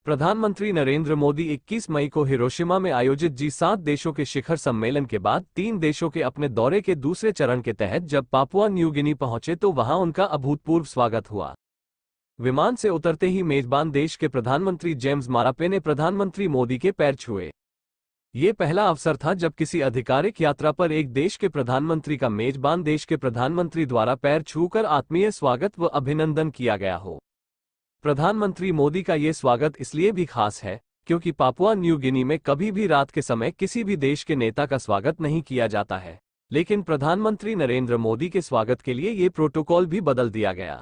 प्रधानमंत्री नरेंद्र मोदी 21 मई को हिरोशिमा में आयोजित जी7 देशों के शिखर सम्मेलन के बाद 3 देशों के अपने दौरे के दूसरे चरण के तहत जब पापुआ न्यू गिनी पहुंचे तो वहां उनका अभूतपूर्व स्वागत हुआ। विमान से उतरते ही मेजबान देश के प्रधानमंत्री जेम्स मारापे ने प्रधानमंत्री मोदी के पैर छुए। ये पहला अवसर था जब किसी आधिकारिक यात्रा पर एक देश के प्रधानमंत्री का मेजबान देश के प्रधानमंत्री द्वारा पैर छूकर आत्मीय स्वागत व अभिनंदन किया गया हो। प्रधानमंत्री मोदी का ये स्वागत इसलिए भी खास है क्योंकि पापुआ न्यू गिनी में कभी भी रात के समय किसी भी देश के नेता का स्वागत नहीं किया जाता है, लेकिन प्रधानमंत्री नरेंद्र मोदी के स्वागत के लिए ये प्रोटोकॉल भी बदल दिया गया।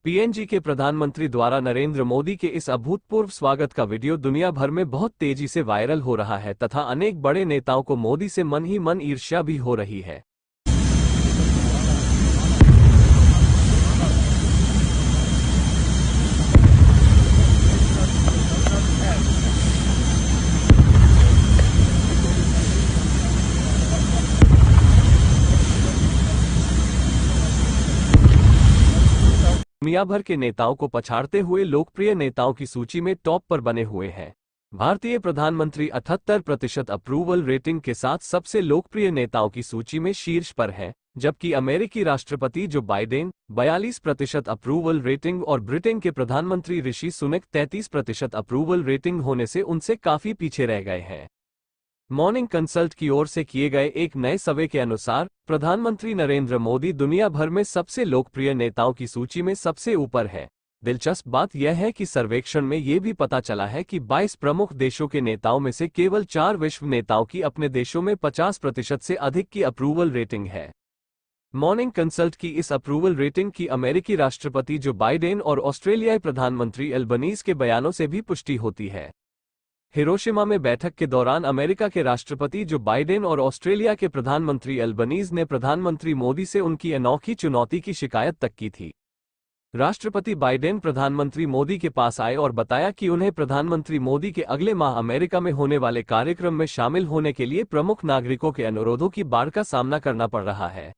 पीएनजी के प्रधानमंत्री द्वारा नरेंद्र मोदी के इस अभूतपूर्व स्वागत का वीडियो दुनिया भर में बहुत तेजी से वायरल हो रहा है तथा अनेक बड़े नेताओं को मोदी से मन ही मन ईर्ष्या भी हो रही है। दुनिया भर के नेताओं को पछाड़ते हुए लोकप्रिय नेताओं की सूची में टॉप पर बने हुए हैं। भारतीय प्रधानमंत्री 78% अप्रूवल रेटिंग के साथ सबसे लोकप्रिय नेताओं की सूची में शीर्ष पर हैं, जबकि अमेरिकी राष्ट्रपति जो बाइडेन 42% अप्रूवल रेटिंग और ब्रिटेन के प्रधानमंत्री ऋषि सुनक 33% अप्रूवल रेटिंग होने से उनसे काफी पीछे रह गए हैं। मॉर्निंग कंसल्ट की ओर से किए गए एक नए सर्वे के अनुसार प्रधानमंत्री नरेंद्र मोदी दुनिया भर में सबसे लोकप्रिय नेताओं की सूची में सबसे ऊपर है। दिलचस्प बात यह है कि सर्वेक्षण में ये भी पता चला है कि 22 प्रमुख देशों के नेताओं में से केवल 4 विश्व नेताओं की अपने देशों में 50% से अधिक की अप्रूवल रेटिंग है। मॉर्निंग कंसल्ट की इस अप्रूवल रेटिंग की अमेरिकी राष्ट्रपति जो बाइडेन और ऑस्ट्रेलियाई प्रधानमंत्री एल्बनीज के बयानों से भी पुष्टि होती है। हिरोशिमा में बैठक के दौरान अमेरिका के राष्ट्रपति जो बाइडेन और ऑस्ट्रेलिया के प्रधानमंत्री एल्बनीज ने प्रधानमंत्री मोदी से उनकी अनोखी चुनौती की शिकायत तक की थी। राष्ट्रपति बाइडेन प्रधानमंत्री मोदी के पास आए और बताया कि उन्हें प्रधानमंत्री मोदी के अगले माह अमेरिका में होने वाले कार्यक्रम में शामिल होने के लिए प्रमुख नागरिकों के अनुरोधों की बाढ़ का सामना करना पड़ रहा है।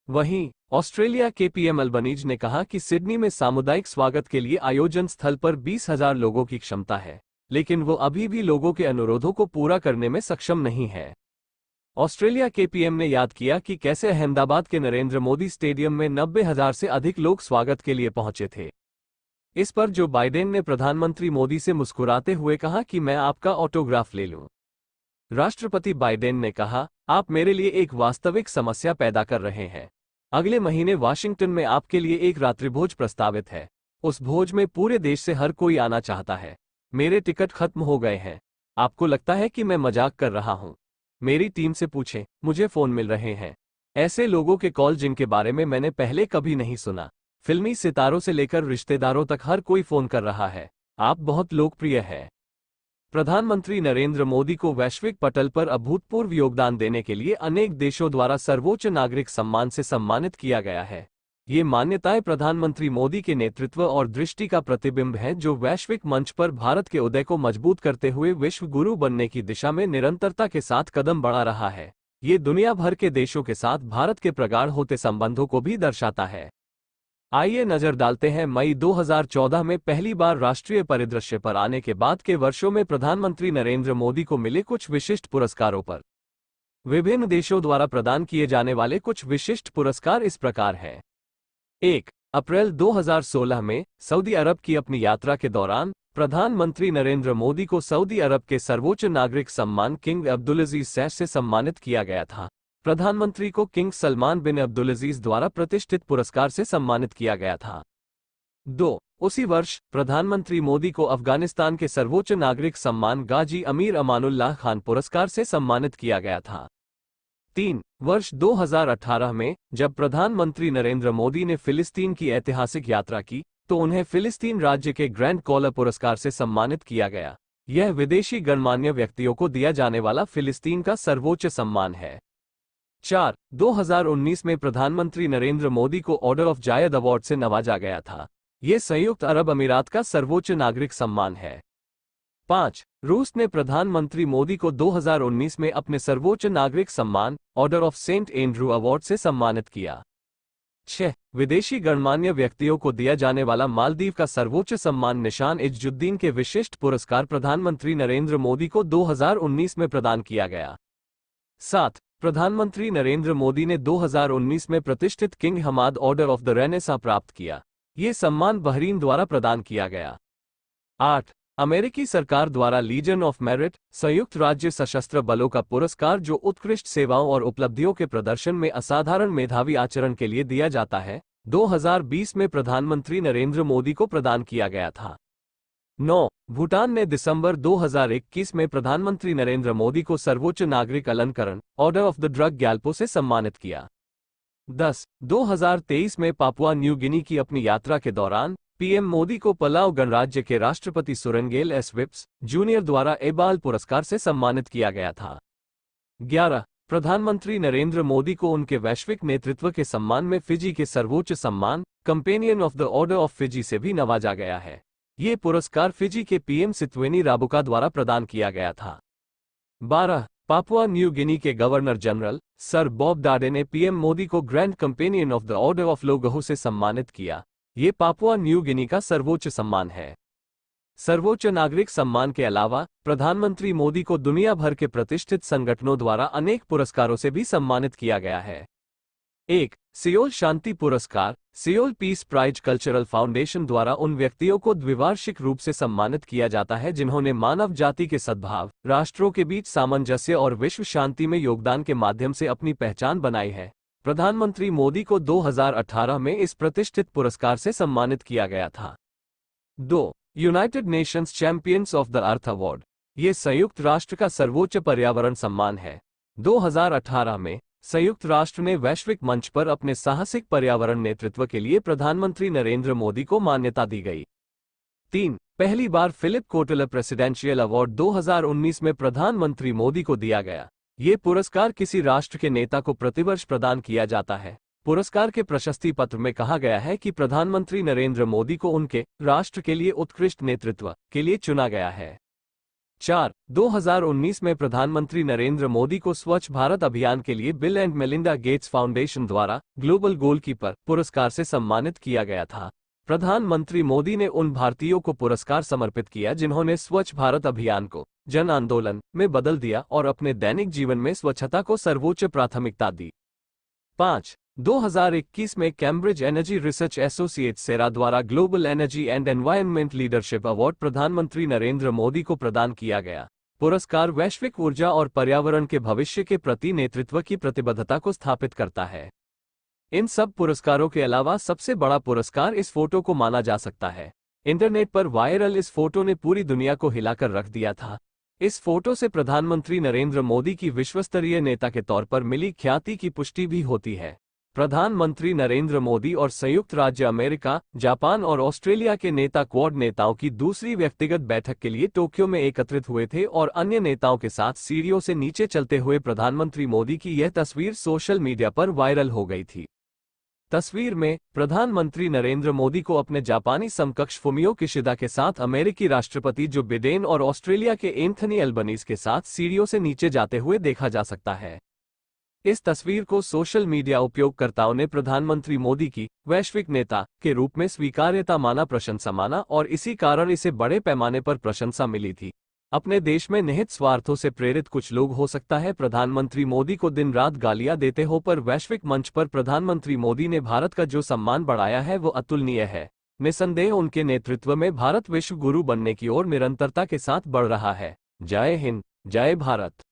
वहीं ऑस्ट्रेलिया के पीएम एल्बनीज ने कहा कि सिडनी में सामुदायिक स्वागत के लिए आयोजन स्थल पर 20,000 लोगों की क्षमता है, लेकिन वो अभी भी लोगों के अनुरोधों को पूरा करने में सक्षम नहीं है। ऑस्ट्रेलिया के पीएम ने याद किया कि कैसे अहमदाबाद के नरेंद्र मोदी स्टेडियम में 90,000 से अधिक लोग स्वागत के लिए पहुंचे थे। इस पर जो बाइडेन ने प्रधानमंत्री मोदी से मुस्कुराते हुए कहा कि मैं आपका ऑटोग्राफ ले लूं। राष्ट्रपति बाइडेन ने कहा, आप मेरे लिए एक वास्तविक समस्या पैदा कर रहे हैं। अगले महीने वाशिंगटन में आपके लिए एक रात्रिभोज प्रस्तावित है। उस भोज में पूरे देश से हर कोई आना चाहता है। मेरे टिकट खत्म हो गए हैं। आपको लगता है कि मैं मजाक कर रहा हूं? मेरी टीम से पूछें, मुझे फोन मिल रहे हैं। ऐसे लोगों के कॉल जिनके बारे में मैंने पहले कभी नहीं सुना। फिल्मी सितारों से लेकर रिश्तेदारों तक हर कोई फोन कर रहा है। आप बहुत लोकप्रिय हैं। प्रधानमंत्री नरेंद्र मोदी को वैश्विक पटल पर अभूतपूर्व योगदान देने के लिए अनेक देशों द्वारा सर्वोच्च नागरिक सम्मान से सम्मानित किया गया है। ये मान्यताएं प्रधानमंत्री मोदी के नेतृत्व और दृष्टि का प्रतिबिंब है जो वैश्विक मंच पर भारत के उदय को मजबूत करते हुए विश्व गुरु बनने की दिशा में निरंतरता के साथ कदम बढ़ा रहा है। ये दुनिया भर के देशों के साथ भारत के प्रगाढ़ होते संबंधों को भी दर्शाता है। आइए नजर डालते हैं मई 2014 में पहली बार राष्ट्रीय परिदृश्य पर आने के बाद के वर्षों में प्रधानमंत्री नरेंद्र मोदी को मिले कुछ विशिष्ट पुरस्कारों पर। विभिन्न देशों द्वारा प्रदान किए जाने वाले कुछ विशिष्ट पुरस्कार इस प्रकार हैं। 1 अप्रैल 2016 में सऊदी अरब की अपनी यात्रा के दौरान प्रधानमंत्री नरेंद्र मोदी को सऊदी अरब के सर्वोच्च नागरिक सम्मान किंग अब्दुलअजीज सैफ से सम्मानित किया गया था। प्रधानमंत्री को किंग सलमान बिन अब्दुलअजीज द्वारा प्रतिष्ठित पुरस्कार से सम्मानित किया गया था। 2 उसी वर्ष प्रधानमंत्री मोदी को अफगानिस्तान के सर्वोच्च नागरिक सम्मान गाजी अमीर अमानुल्लाह खान पुरस्कार से सम्मानित किया गया था। 3 वर्ष 2018 में जब प्रधानमंत्री नरेंद्र मोदी ने फिलिस्तीन की ऐतिहासिक यात्रा की तो उन्हें फिलिस्तीन राज्य के ग्रैंड कॉलर पुरस्कार से सम्मानित किया गया। यह विदेशी गणमान्य व्यक्तियों को दिया जाने वाला फिलिस्तीन का सर्वोच्च सम्मान है। 4 2019 में प्रधानमंत्री नरेंद्र मोदी को ऑर्डर ऑफ जायद अवार्ड से नवाजा गया था। यह संयुक्त अरब अमीरात का सर्वोच्च नागरिक सम्मान है। 5 रूस ने प्रधानमंत्री मोदी को 2019 में अपने सर्वोच्च नागरिक सम्मान Order of Saint Andrew award से सम्मानित किया। 6. विदेशी गणमान्य व्यक्तियों को दिया जाने वाला मालदीव का सर्वोच्च सम्मान निशान इज्जुद्दीन के विशिष्ट पुरस्कार प्रधानमंत्री नरेंद्र मोदी को 2019 में प्रदान किया गया। 7. प्रधानमंत्री नरेंद्र मोदी ने 2019 में प्रतिष्ठित king Hamad Order of the Renaissance प्राप्त किया। ये सम्मान बहरीन द्वारा प्रदान किया गया। 8. अमेरिकी सरकार द्वारा लीजन ऑफ मेरिट, संयुक्त राज्य सशस्त्र बलों का पुरस्कार जो उत्कृष्ट सेवाओं और उपलब्धियों के प्रदर्शन में असाधारण मेधावी आचरण के लिए दिया जाता है, 2020 में प्रधानमंत्री नरेंद्र मोदी को प्रदान किया गया था। 9. भूटान ने दिसंबर 2021 में प्रधानमंत्री नरेंद्र मोदी को सर्वोच्च नागरिक अलंकरण, order of the drug Gyalpo से सम्मानित किया। 10. 2023 में पापुआ न्यू गिनी की अपनी यात्रा के दौरान पीएम मोदी को पलाउ गणराज्य के राष्ट्रपति सुरेनगेल एस विप्स जूनियर द्वारा एबाल पुरस्कार से सम्मानित किया गया था। 11. प्रधानमंत्री नरेंद्र मोदी को उनके वैश्विक नेतृत्व के सम्मान में फिजी के सर्वोच्च सम्मान companion of the order of Fiji से भी नवाजा गया है। ये पुरस्कार फिजी के पीएम सित्वेनी राबुका द्वारा प्रदान किया गया था। 12. पापुआ न्यू गिनी के governor general sir Bob Dadae ने पीएम मोदी को grand companion of the order of Logohu से सम्मानित किया। ये पापुआ न्यू गिनी का सर्वोच्च सम्मान है। सर्वोच्च नागरिक सम्मान के अलावा प्रधानमंत्री मोदी को दुनिया भर के प्रतिष्ठित संगठनों द्वारा अनेक पुरस्कारों से भी सम्मानित किया गया है। 1. सियोल शांति पुरस्कार, Seoul Peace Prize Cultural Foundation द्वारा उन व्यक्तियों को द्विवार्षिक रूप से सम्मानित किया जाता है जिन्होंने मानव जाति के सद्भाव, राष्ट्रों के बीच सामंजस्य और विश्व शांति में योगदान के माध्यम से अपनी पहचान बनाई है। प्रधानमंत्री मोदी को 2018 में इस प्रतिष्ठित पुरस्कार से सम्मानित किया गया था। 2. United Nations champions of the earth award, ये संयुक्त राष्ट्र का सर्वोच्च पर्यावरण सम्मान है। 2018 में संयुक्त राष्ट्र ने वैश्विक मंच पर अपने साहसिक पर्यावरण नेतृत्व के लिए प्रधानमंत्री नरेंद्र मोदी को मान्यता दी गई। 3. पहली बार फिलिप कोटलर प्रेसिडेंशियल अवार्ड 2019 में प्रधानमंत्री मोदी को दिया गया। ये पुरस्कार किसी राष्ट्र के नेता को प्रतिवर्ष प्रदान किया जाता है। पुरस्कार के प्रशस्ति पत्र में कहा गया है कि प्रधानमंत्री नरेंद्र मोदी को उनके राष्ट्र के लिए उत्कृष्ट नेतृत्व के लिए चुना गया है। 4. 2019 में प्रधानमंत्री नरेंद्र मोदी को स्वच्छ भारत अभियान के लिए bill and Melinda Gates foundation द्वारा ग्लोबल गोलकीपर पुरस्कार से सम्मानित किया गया था। प्रधानमंत्री मोदी ने उन भारतीयों को पुरस्कार समर्पित किया जिन्होंने स्वच्छ भारत अभियान को जन आंदोलन में बदल दिया और अपने दैनिक जीवन में स्वच्छता को सर्वोच्च प्राथमिकता दी। 5. 2021 में कैम्ब्रिज एनर्जी रिसर्च एसोसिएट्स सेरा द्वारा global energy and environment leadership award प्रधानमंत्री नरेंद्र मोदी को प्रदान किया गया। पुरस्कार वैश्विक ऊर्जा और पर्यावरण के भविष्य के प्रति नेतृत्व की प्रतिबद्धता को स्थापित करता है। इन सब पुरस्कारों के अलावा सबसे बड़ा पुरस्कार इस फोटो को माना जा सकता है। इंटरनेट पर वायरल इस फोटो ने पूरी दुनिया को हिलाकर रख दिया था। इस फोटो से प्रधानमंत्री नरेंद्र मोदी की विश्वस्तरीय नेता के तौर पर मिली ख्याति की पुष्टि भी होती है। प्रधानमंत्री नरेंद्र मोदी और संयुक्त राज्य अमेरिका, जापान और ऑस्ट्रेलिया के नेता क्वाड नेताओं की दूसरी व्यक्तिगत बैठक के लिए टोक्यो में एकत्रित हुए थे और अन्य नेताओं के साथ सीढ़ियों से नीचे चलते हुए प्रधानमंत्री मोदी की यह तस्वीर सोशल मीडिया पर वायरल हो गई थी। तस्वीर में प्रधानमंत्री नरेंद्र मोदी को अपने जापानी समकक्ष फुमियो किशिदा के साथ अमेरिकी राष्ट्रपति जो बिडेन और ऑस्ट्रेलिया के एंथनी एल्बनीज के साथ सीढ़ियों से नीचे जाते हुए देखा जा सकता है। इस तस्वीर को सोशल मीडिया उपयोगकर्ताओं ने प्रधानमंत्री मोदी की वैश्विक नेता के रूप में स्वीकार्यता माना, प्रशंसा माना और इसी कारण इसे बड़े पैमाने पर प्रशंसा मिली थी। अपने देश में निहित स्वार्थों से प्रेरित कुछ लोग हो सकता है प्रधानमंत्री मोदी को दिन रात गालियां देते हो, पर वैश्विक मंच पर प्रधानमंत्री मोदी ने भारत का जो सम्मान बढ़ाया है वो अतुलनीय है। निसंदेह उनके नेतृत्व में भारत विश्व गुरु बनने की ओर निरंतरता के साथ बढ़ रहा है। जय हिंद, जय भारत।